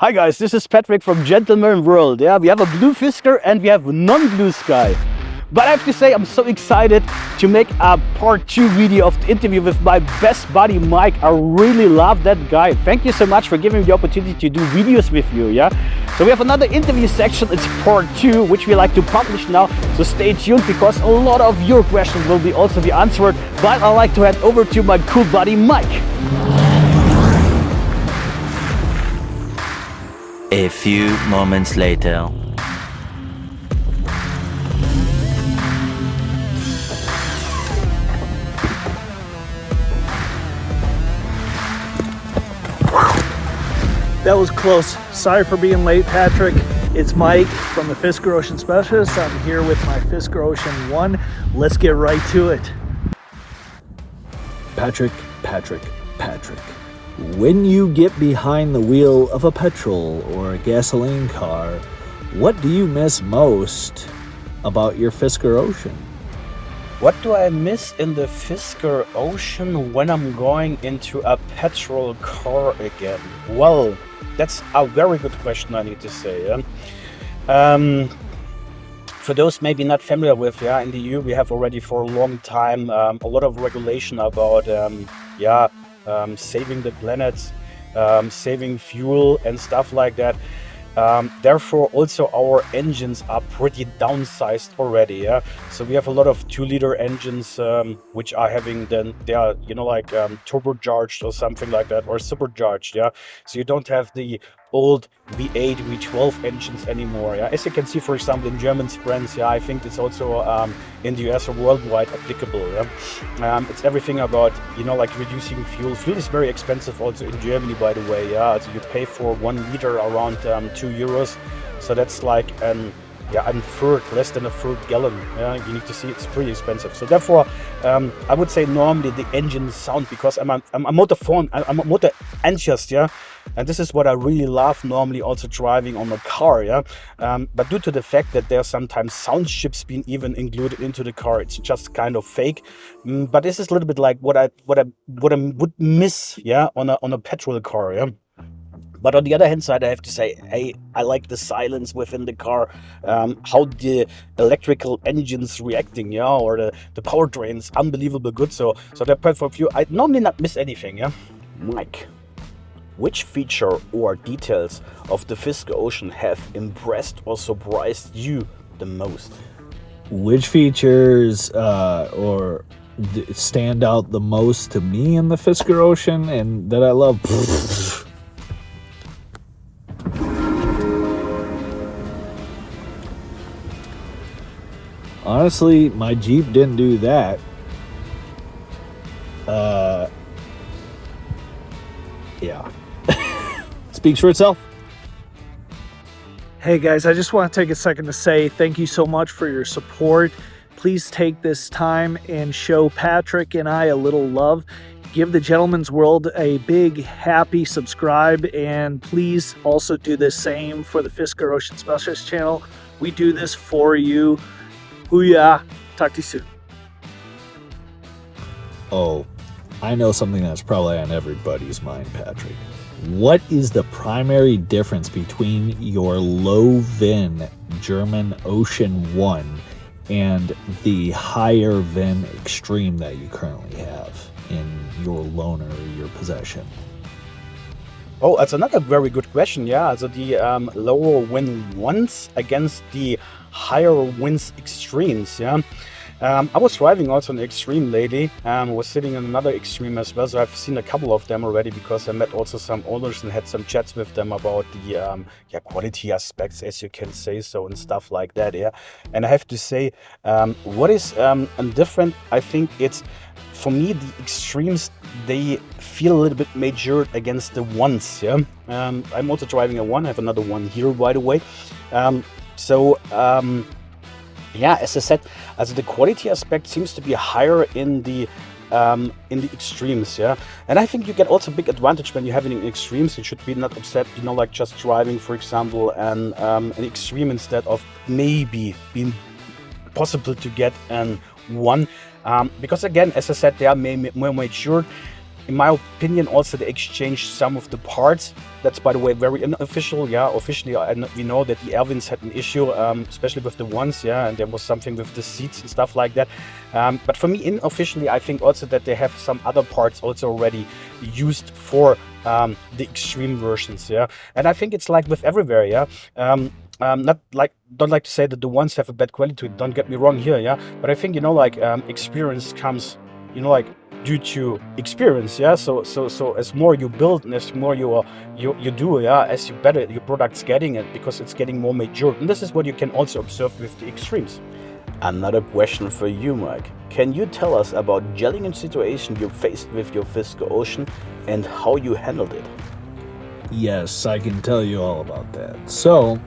Hi guys, this is Patrick from Gentleman World. Yeah, we have a blue Fisker and we have non-blue sky. But I have to say I'm so excited to make a part 2 video of the interview with my best buddy Mike. I really love that guy. Thank you so much for giving me the opportunity to do videos with you. Yeah. So we have another interview section. It's part 2, which we like to publish now. So stay tuned because a lot of your questions will also be answered. But I'd like to hand over to my cool buddy Mike. A few moments later. That was close. Sorry for being late, Patrick. It's Mike from the Fisker Ocean Specialist. I'm here with my Fisker Ocean 1. Let's get right to it. Patrick. When you get behind the wheel of a petrol or a gasoline car, what do you miss most about your Fisker Ocean? What do I miss in the Fisker Ocean when I'm going into a petrol car again? Well, that's a very good question, I need to say. For those maybe not familiar with, in the EU we have already for a long time a lot of regulation about saving the planet, saving fuel and stuff like that. Therefore also our engines are pretty downsized already. Yeah, so we have a lot of 2-liter engines which are having they are turbocharged or something like that, or supercharged. Yeah, so you don't have the old V8 V12 engines anymore. Yeah, as you can see, for example, in German brands. Yeah, I think it's also in the US or worldwide applicable. Yeah, it's everything about reducing fuel. Fuel is very expensive also in Germany, by the way. Yeah, so you pay for 1 liter around €2. So that's like less than a third gallon. Yeah, you need to see it's pretty expensive. So therefore, I would say normally the engine sound, because I'm a motor enthusiast. Yeah, and this is what I really love normally also driving on a car. Yeah, but due to the fact that there are sometimes sound chips being even included into the car, it's just kind of fake. But this is a little bit like what I would miss. Yeah, on a petrol car. Yeah. But on the other hand side, I have to say, hey, I like the silence within the car, how the electrical engine's reacting, or the powertrain is unbelievable good. So that point of view, I normally not miss anything. Yeah, Mike, which feature or details of the Fisker Ocean have impressed or surprised you the most? Which features stand out the most to me in the Fisker Ocean and that I love? Honestly, my Jeep didn't do that. Speaks for itself. Hey guys, I just want to take a second to say thank you so much for your support. Please take this time and show Patrick and I a little love. Give the Gentleman's World a big happy subscribe, and please also do the same for the Fisker Ocean Specialist channel. We do this for you. Hoo-yah. Talk to you soon. Oh, I know something that's probably on everybody's mind, Patrick. What is the primary difference between your low-VIN German Ocean 1 and the higher VIN Extreme that you currently have in your loaner or your possession? Oh, that's another very good question. Yeah, so the lower VIN ones against the higher VIN Extremes. Yeah, I was driving also an Extreme lately. Was sitting in another Extreme as well. So I've seen a couple of them already because I met also some owners and had some chats with them about the quality aspects, as you can say so, and stuff like that. Yeah, and I have to say, what is different? I think it's, for me, the Extremes, they feel a little bit matured against the ones. Yeah, I'm also driving a one. I have another one here, by the way. As I said, as the quality aspect seems to be higher in the Extremes. Yeah, and I think you get also big advantage when you're having an Extremes. You should be not upset, like just driving, for example, an Extreme instead of maybe being possible to get an one, because again, as I said, they are more mature. in my opinion, also they exchanged some of the parts. That's, by the way, very unofficial. Yeah, officially, we know that the Erwins had an issue, especially with the ones. Yeah, and there was something with the seats and stuff like that. But for me, unofficially, I think also that they have some other parts also already used for the extreme versions. Yeah, and I think it's like with everywhere. Yeah. Not like, don't like to say that the ones have a bad quality to it. Don't get me wrong here. Yeah, but I think, you know, like experience comes, you know, like due to experience. Yeah, so as more you build and as more you do, yeah, as you better your product's getting it, because it's getting more matured. And this is what you can also observe with the extremes. Another question for you, Mike. Can you tell us about challenging situation you faced with your Fisker Ocean and how you handled it? Yes, I can tell you all about that. So,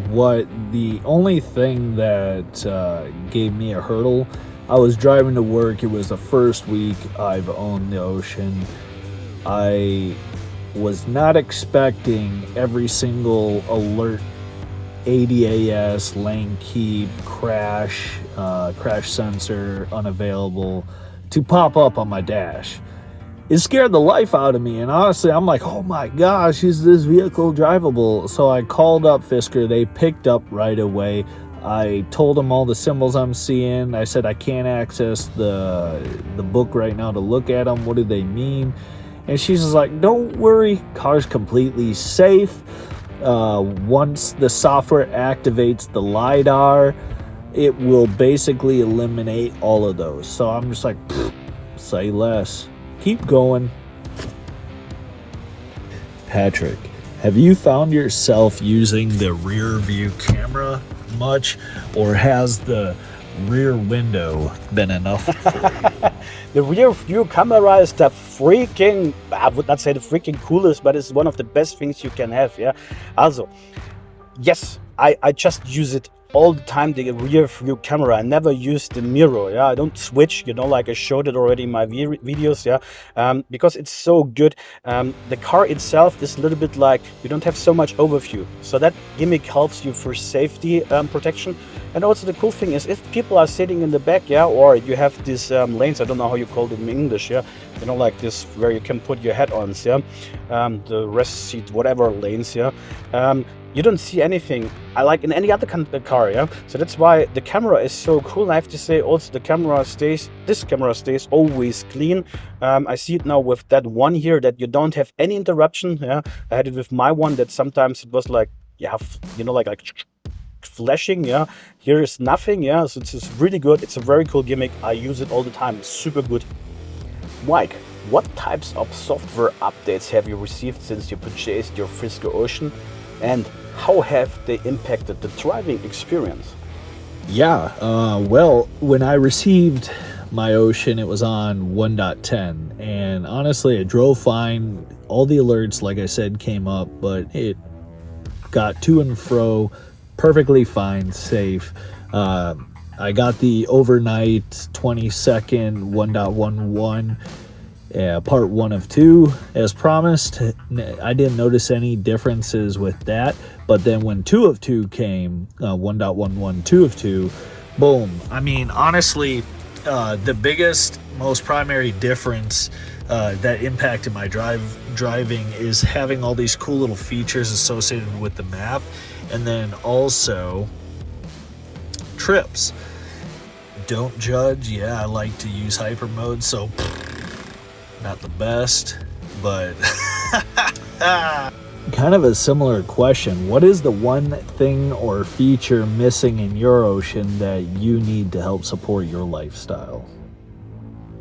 what the only thing that gave me a hurdle, I was driving to work. It was the first week I've owned the Ocean. I was not expecting every single alert, ADAS, lane keep, crash sensor unavailable, to pop up on my dash. It scared the life out of me, and honestly, I'm like, oh my gosh, is this vehicle drivable? So I called up Fisker. They picked up right away. I told them all the symbols I'm seeing. I said I can't access the book right now to look at them. What do they mean? And she's just like, don't worry, car's completely safe. Once the software activates the LiDAR, it will basically eliminate all of those. So I'm just like, say less. Keep going. Patrick, have you found yourself using the rear view camera much, or has the rear window been enough for you? The rear view camera is the freaking, I would not say the freaking coolest, but it's one of the best things you can have. Yeah. Also, yes, I just use it all the time, the rear view camera. I never use the mirror. Yeah, I don't switch, you know, like I showed it already in my videos. Yeah, because it's so good. The car itself is a little bit like, you don't have so much overview, so that gimmick helps you for safety protection. And also the cool thing is, if people are sitting in the back, yeah, or you have these lanes, I don't know how you call it in English, yeah, you know, like this where you can put your head-ons, yeah, the rest seat, whatever lanes, yeah, you don't see anything I like in any other car, yeah. So that's why the camera is so cool. And I have to say also, this camera stays always clean. I see it now with that one here, that you don't have any interruption. Yeah, I had it with my one that sometimes it was like, yeah, you know, like flashing. Yeah, here is nothing. Yeah, so it's really good. It's a very cool gimmick. I use it all the time. It's super good. Mike, what types of software updates have you received since you purchased your Fisker Ocean, and how have they impacted the driving experience? Yeah, well, when I received my Ocean, it was on 1.10, and honestly, it drove fine. All the alerts, like I said, came up, but it got to and fro perfectly fine, safe. I got the overnight 20-second 1.11. Part 1 of 2 as promised. I didn't notice any differences with that, but then when 2 of 2 came, 1.11 2 of 2, boom. I mean, honestly, the biggest, most primary difference that impacted my driving is having all these cool little features associated with the map, and then also trips. Don't judge. Yeah, I like to use hyper mode, so not the best, but kind of a similar question. What is the one thing or feature missing in your Ocean that you need to help support your lifestyle?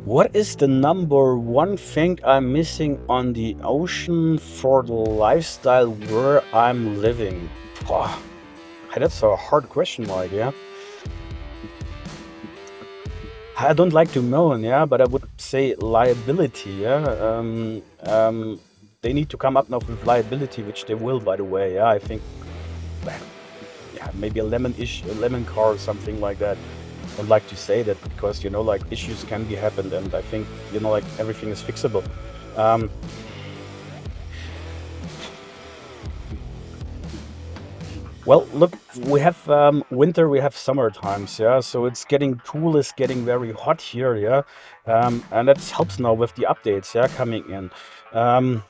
What is the number one thing I'm missing on the Ocean for the lifestyle where I'm living? Oh, that's a hard question, Mike. Yeah, I don't like to moan, yeah, but I would say liability, yeah. They need to come up now with liability, which they will, by the way, yeah. I think, yeah, maybe a lemon car or something like that. I don't like to say that because, you know, like issues can be happened, and I think, you know, like everything is fixable. Well, look, we have winter, we have summer times, yeah. So it's getting cool, it's getting very hot here, yeah. And that helps now with the updates, yeah, coming in. Um,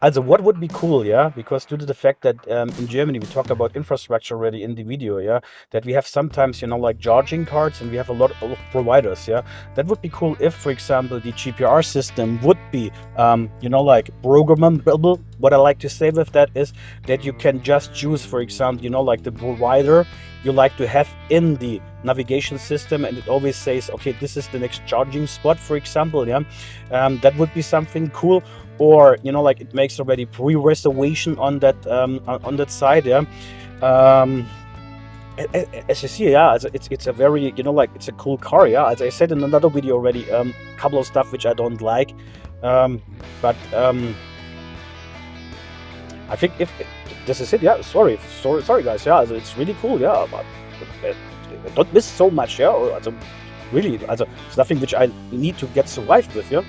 Also, what would be cool, yeah, because due to the fact that in Germany we talked about infrastructure already in the video, yeah, that we have sometimes, like charging cards and we have a lot of providers, yeah. That would be cool if, for example, the GPR system would be, like programmable. What I like to say with that is that you can just choose, for example, like the provider you like to have in the navigation system, and it always says, okay, this is the next charging spot, for example, yeah. That would be something cool. Or like it makes already pre-reservation on that side, yeah. um as you see, yeah, it's a very, it's a cool car, yeah. As I said in another video already, couple of stuff which I don't like, but I think if this is it, yeah. Sorry guys, yeah. It's really cool, yeah, but don't miss so much, yeah. Really, it's nothing which I need to get survived with, yeah.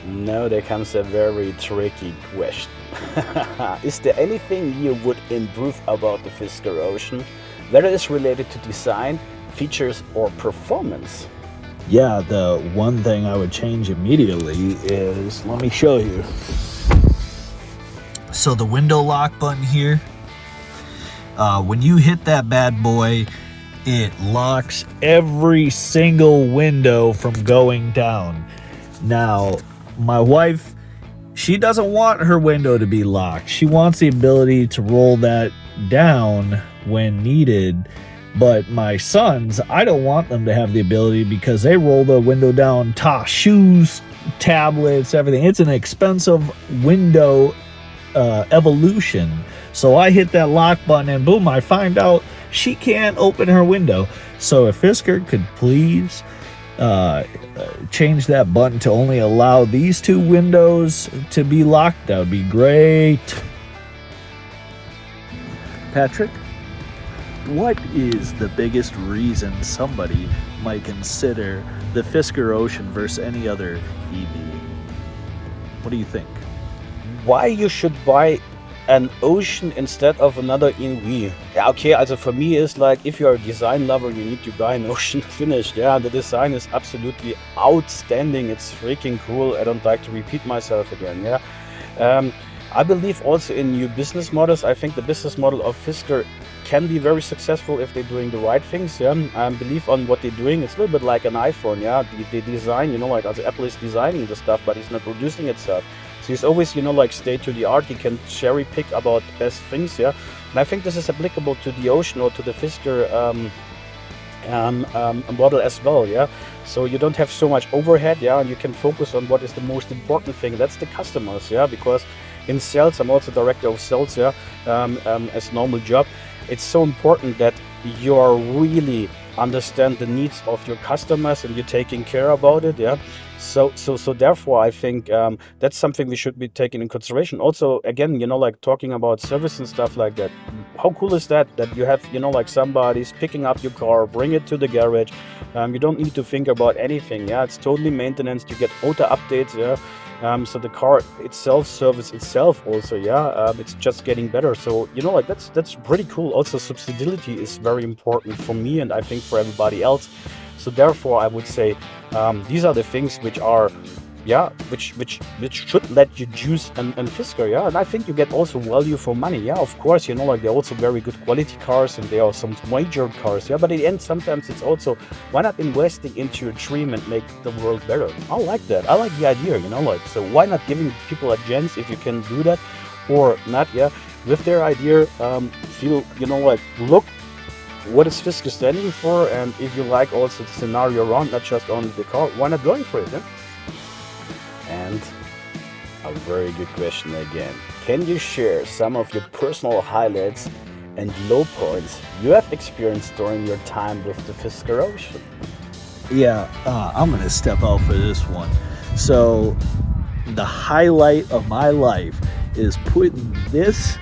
Now there comes a very tricky question. Is there anything you would improve about the Fisker Ocean, whether it's related to design, features, or performance? Yeah, the one thing I would change immediately is, let me show you. So the window lock button here, when you hit that bad boy, it locks every single window from going down. Now, my wife, she doesn't want her window to be locked. She wants the ability to roll that down when needed. But my sons, I don't want them to have the ability because they roll the window down, toss shoes, tablets, everything. It's an expensive window evolution. So I hit that lock button and boom, I find out she can't open her window. So if Fisker could please change that button to only allow these two windows to be locked, that would be great. Patrick, what is the biggest reason somebody might consider the Fisker Ocean versus any other EV? What do you think? Why you should buy an Ocean instead of another EV? Yeah, okay, also for me it's like, if you're a design lover, you need to buy an Ocean finished. Yeah, the design is absolutely outstanding. It's freaking cool. I don't like to repeat myself again, yeah. I believe also in new business models. I think the business model of Fisker can be very successful if they're doing the right things, yeah. I believe on what they're doing. It's a little bit like an iPhone, yeah. The design, like also Apple is designing the stuff, but it's not producing itself. So he's always, like state to the art. He can cherry pick about the best things, yeah. And I think this is applicable to the Ocean or to the Fisker model as well, yeah. So you don't have so much overhead, yeah, and you can focus on what is the most important thing. That's the customers, yeah. Because in sales, I'm also director of sales, yeah, as normal job. It's so important that you are really understand the needs of your customers and you're taking care about it, yeah. So therefore I think that's something we should be taking in consideration. Also, again, like talking about service and stuff like that, how cool is that you have, like somebody's picking up your car, bring it to the garage. You don't need to think about anything, yeah. It's totally maintenance. You get auto updates, yeah. So the car itself, service itself also, yeah, it's just getting better. So, like that's pretty cool. Also, subsidiarity is very important for me and I think for everybody else. So therefore, I would say these are the things which are, yeah, which should let you choose an Fisker, yeah. And I think you get also value for money, yeah. Of course, like they're also very good quality cars and they are some major cars, yeah. But in the end, sometimes it's also, why not investing into your dream and make the world better? I like that. I like the idea, like, so why not giving people a chance if you can do that or not, yeah. With their idea, feel, like, look, what is Fisker standing for, and if you like also the scenario around, not just only the car, why not going for it, yeah? And a very good question again. Can you share some of your personal highlights and low points you have experienced during your time with the Fisker Ocean? Yeah, I'm going to step out for this one. So, the highlight of my life is putting this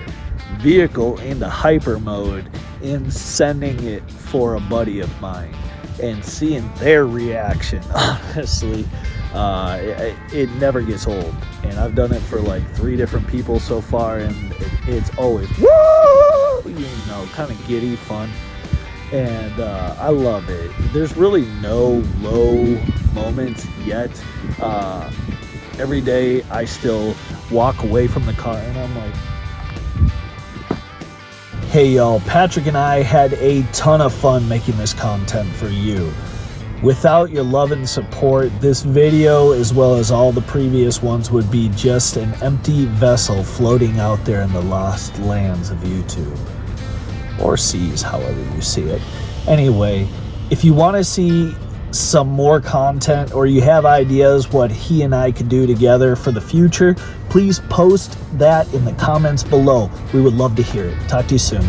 vehicle into hyper mode and sending it for a buddy of mine and seeing their reaction. Honestly, it never gets old. and I've done it for like 3 different people so far, and it's always woo, you know, kind of giddy fun, and I love it. There's really no low moments yet. Every day I still walk away from the car and I'm like, hey y'all, Patrick and I had a ton of fun making this content for you. Without your love and support, this video, as well as all the previous ones, would be just an empty vessel floating out there in the lost lands of YouTube. Or seas, however you see it. Anyway, if you want to see some more content, or you have ideas what he and I could do together for the future, please post that in the comments below. We would love to hear it. Talk to you soon.